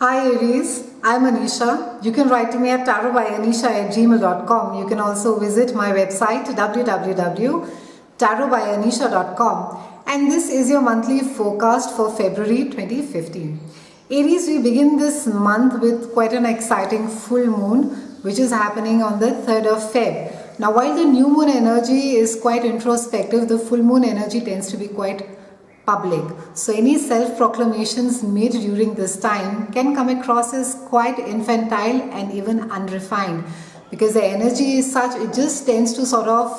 Hi Aries, I'm Anisha. You can write to me at tarotbyanisha@gmail.com. You can also visit my website www.tarotbyanisha.com. And this is your monthly forecast for February 2015. Aries, we begin this month with quite an exciting full moon which is happening on the 3rd of Feb. Now while the new moon energy is quite introspective, the full moon energy tends to be quite public. So any self-proclamations made during this time can come across as quite infantile and even unrefined, because the energy is such, it just tends to sort of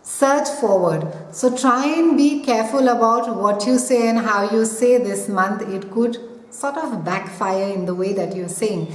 surge forward. So try and be careful about what you say and how you say this month. It could sort of backfire in the way that you're saying.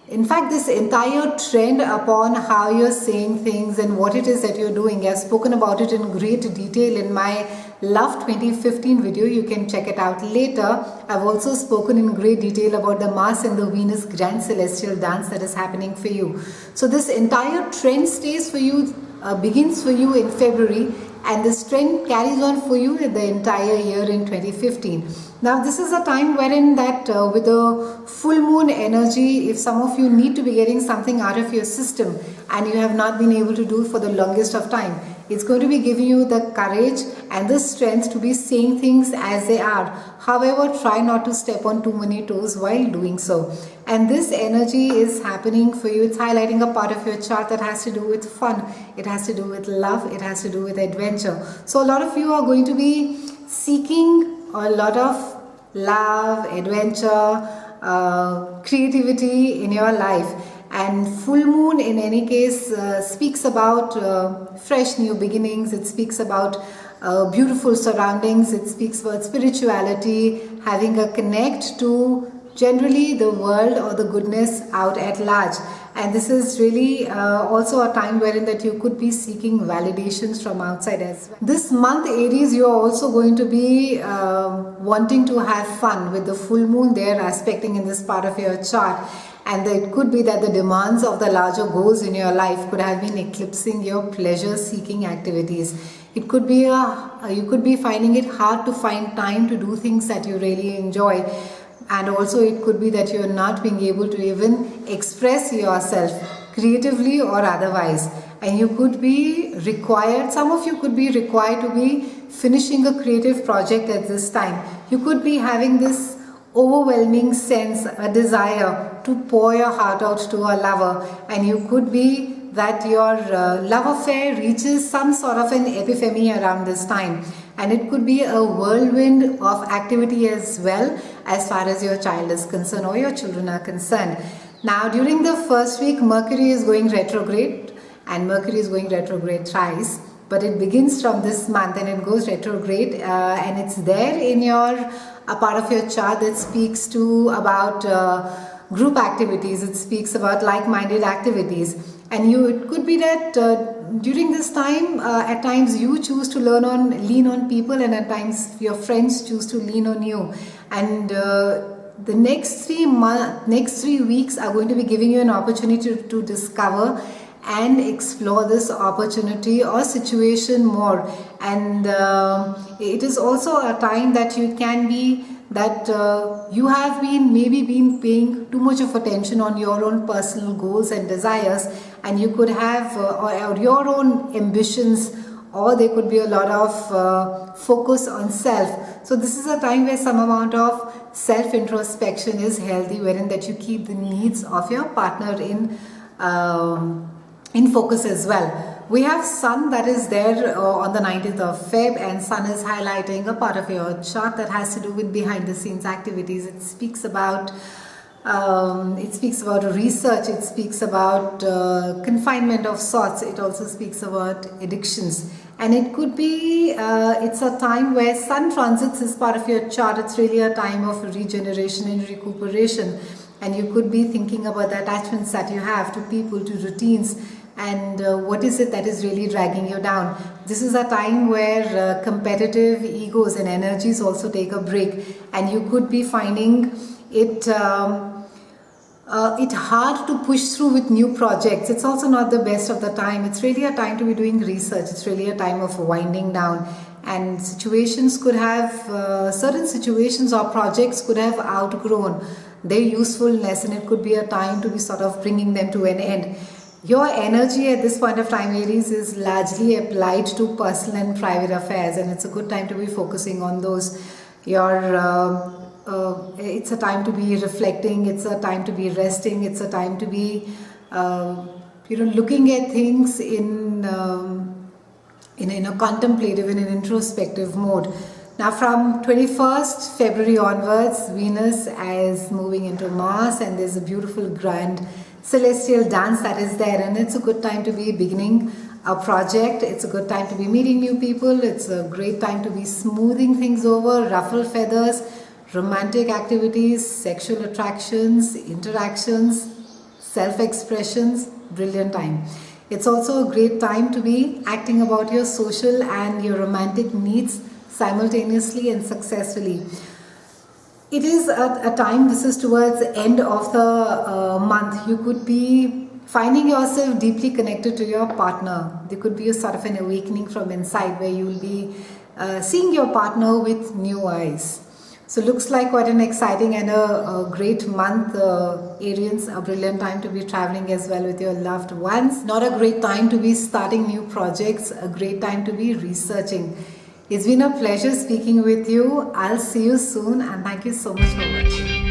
In fact, this entire trend upon how you're saying things and what it is that you're doing, I've spoken about it in great detail in my Love 2015 video. You can check it out later. I've also spoken in great detail about the Mars and the Venus grand celestial dance that is happening for you. So this entire trend stays for you, begins for you in February, and this trend carries on for you the entire year in 2015. Now this is a time wherein that with the full moon energy, if some of you need to be getting something out of your system and you have not been able to do for the longest of time, it's going to be giving you the courage and the strength to be saying things as they are. However, try not to step on too many toes while doing so. And this energy is happening for you. It's highlighting a part of your chart that has to do with fun. It has to do with love. It has to do with adventure. So a lot of you are going to be seeking a lot of love, adventure, creativity in your life. And full moon in any case speaks about fresh new beginnings. It speaks about beautiful surroundings. It speaks about spirituality, having a connect to generally the world or the goodness out at large. And this is really also a time wherein that you could be seeking validations from outside as well. This month, Aries, you are also going to be wanting to have fun with the full moon there aspecting in this part of your chart. And it could be that the demands of the larger goals in your life could have been eclipsing your pleasure-seeking activities. It could be you could be finding it hard to find time to do things that you really enjoy. And also it could be that you're not being able to even express yourself creatively or otherwise. And you could be required, some of you could be required to be finishing a creative project at this time. You could be having this overwhelming sense, a desire to pour your heart out to a lover, and you could be that your love affair reaches some sort of an epiphany around this time, and it could be a whirlwind of activity as well as far as your child is concerned or your children are concerned. Now during the first week, Mercury is going retrograde, and Mercury is going retrograde thrice, but it begins from this month and it goes retrograde, and it's there in your a part of your chart that speaks to about group activities. It speaks about like-minded activities, and it could be that during this time at times you choose to lean on people, and at times your friends choose to lean on you. And the next 3 weeks are going to be giving you an opportunity to discover and explore this opportunity or situation more. And it is also a time that you can be that you have maybe been paying too much of attention on your own personal goals and desires, and you could have or your own ambitions, or there could be a lot of focus on self. So this is a time where some amount of self-introspection is healthy, wherein that you keep the needs of your partner in focus as well. We have Sun that is there on the 19th of Feb, and Sun is highlighting a part of your chart that has to do with behind the scenes activities. It speaks about research, it speaks about confinement of sorts, it also speaks about addictions. And it could be, it's a time where Sun transits is part of your chart. It's really a time of regeneration and recuperation. And you could be thinking about the attachments that you have to people, to routines, and what is it that is really dragging you down. This is a time where competitive egos and energies also take a break, and you could be finding it hard to push through with new projects. It's also not the best of the time. It's really a time to be doing research. It's really a time of winding down. And situations could have, certain situations or projects could have outgrown their usefulness, and it could be a time to be sort of bringing them to an end. Your energy at this point of time, Aries, is largely applied to personal and private affairs, and it's a good time to be focusing on those. It's a time to be reflecting, it's a time to be resting, it's a time to be looking at things in a contemplative, in an introspective mode. Now from 21st February onwards, Venus is moving into Mars, and there's a beautiful grand celestial dance that is there, and it's a good time to be beginning a project. It's a good time to be meeting new people. It's a great time to be smoothing things over, ruffle feathers, romantic activities, sexual attractions, interactions, self-expressions. Brilliant time. It's also a great time to be acting about your social and your romantic needs simultaneously and successfully. It is a time, this is towards the end of the month. You could be finding yourself deeply connected to your partner. There could be a sort of an awakening from inside where you will be seeing your partner with new eyes. So looks like quite an exciting and a great month, Arians. A brilliant time to be traveling as well with your loved ones. Not a great time to be starting new projects, a great time to be researching. It's been a pleasure speaking with you. I'll see you soon, and thank you so much for watching.